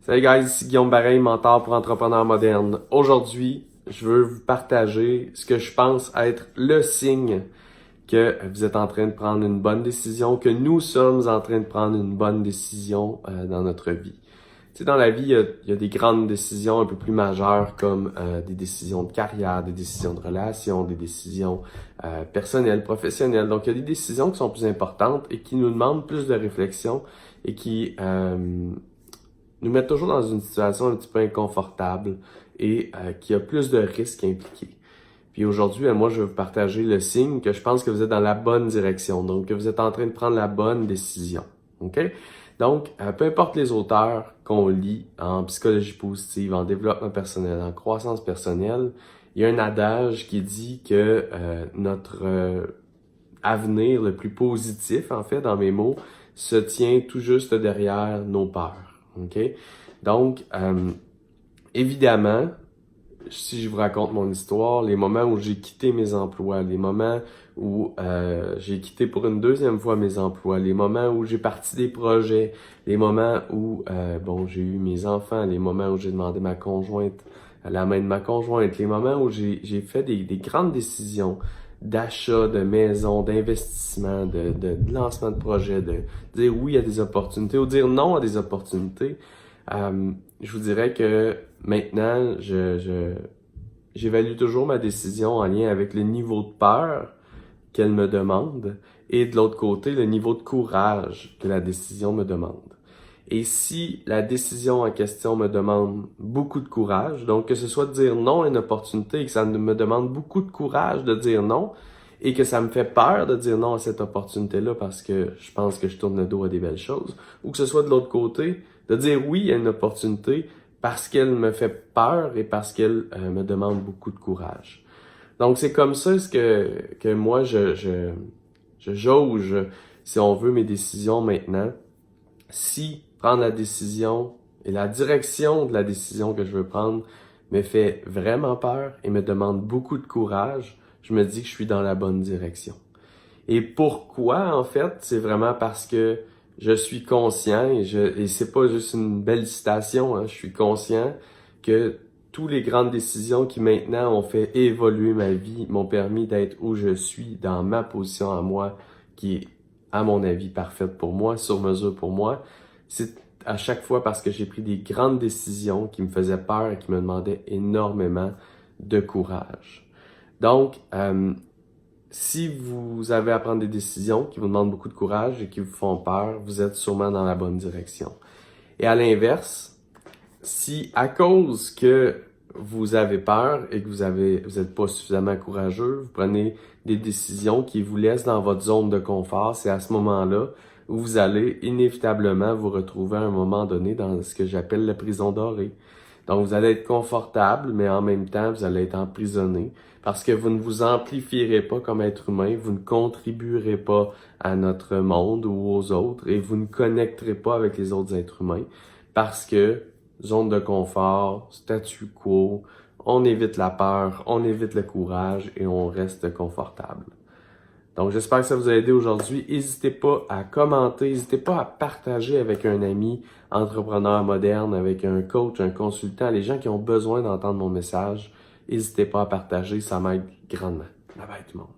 Salut guys, ici Guillaume Bareil, mentor pour entrepreneurs modernes. Aujourd'hui, je veux vous partager ce que je pense être le signe que vous êtes en train de prendre une bonne décision, que nous sommes en train de prendre une bonne décision dans notre vie. Tu sais, dans la vie, il y a des grandes décisions un peu plus majeures comme des décisions de carrière, des décisions de relations, des décisions personnelles, professionnelles. Donc, il y a des décisions qui sont plus importantes et qui nous demandent plus de réflexion et qui nous mettent toujours dans une situation un petit peu inconfortable et qui a plus de risques impliqués. Puis aujourd'hui, moi, je vais vous partager le signe que je pense que vous êtes dans la bonne direction, donc que vous êtes en train de prendre la bonne décision. OK? Donc, peu importe les auteurs qu'on lit en psychologie positive, en développement personnel, en croissance personnelle, il y a un adage qui dit que notre avenir le plus positif, en fait, dans mes mots, se tient tout juste derrière nos peurs. OK? Donc, évidemment, si je vous raconte mon histoire, les moments où j'ai quitté mes emplois, les moments où j'ai quitté pour une deuxième fois mes emplois, les moments où j'ai parti des projets, les moments où j'ai eu mes enfants, les moments où j'ai demandé ma conjointe, la main de ma conjointe, les moments où j'ai fait des grandes décisions d'achat de maison, d'investissement, de lancement de projet, de dire oui à des opportunités ou dire non à des opportunités. Je vous dirais que maintenant, j'évalue toujours ma décision en lien avec le niveau de peur qu'elle me demande et de l'autre côté, le niveau de courage que la décision me demande. Et si la décision en question me demande beaucoup de courage, donc que ce soit de dire non à une opportunité et que ça me demande beaucoup de courage de dire non et que ça me fait peur de dire non à cette opportunité-là parce que je pense que je tourne le dos à des belles choses, ou que ce soit de l'autre côté, de dire oui à une opportunité parce qu'elle me fait peur et parce qu'elle me demande beaucoup de courage. Donc c'est comme ça que moi je jauge, si on veut, mes décisions maintenant. Si prendre la décision et la direction de la décision que je veux prendre me fait vraiment peur et me demande beaucoup de courage, je me dis que je suis dans la bonne direction. Et pourquoi, en fait? C'est vraiment parce que je suis conscient, et c'est pas juste une belle citation, hein, je suis conscient que toutes les grandes décisions qui maintenant ont fait évoluer ma vie m'ont permis d'être où je suis, dans ma position à moi, qui est, à mon avis, parfaite pour moi, sur mesure pour moi. C'est à chaque fois parce que j'ai pris des grandes décisions qui me faisaient peur et qui me demandaient énormément de courage. Donc, si vous avez à prendre des décisions qui vous demandent beaucoup de courage et qui vous font peur, vous êtes sûrement dans la bonne direction. Et à l'inverse, si à cause que vous avez peur et que vous êtes pas suffisamment courageux, vous prenez des décisions qui vous laissent dans votre zone de confort, c'est à ce moment-là où vous allez inévitablement vous retrouver à un moment donné dans ce que j'appelle la prison dorée. Donc, vous allez être confortable, mais en même temps, vous allez être emprisonné parce que vous ne vous amplifierez pas comme être humain, vous ne contribuerez pas à notre monde ou aux autres et vous ne connecterez pas avec les autres êtres humains parce que zone de confort, statu quo, on évite la peur, on évite le courage et on reste confortable. Donc, j'espère que ça vous a aidé aujourd'hui. N'hésitez pas à commenter, n'hésitez pas à partager avec un ami entrepreneur moderne, avec un coach, un consultant, les gens qui ont besoin d'entendre mon message. N'hésitez pas à partager, ça m'aide grandement. Bye bye tout le monde.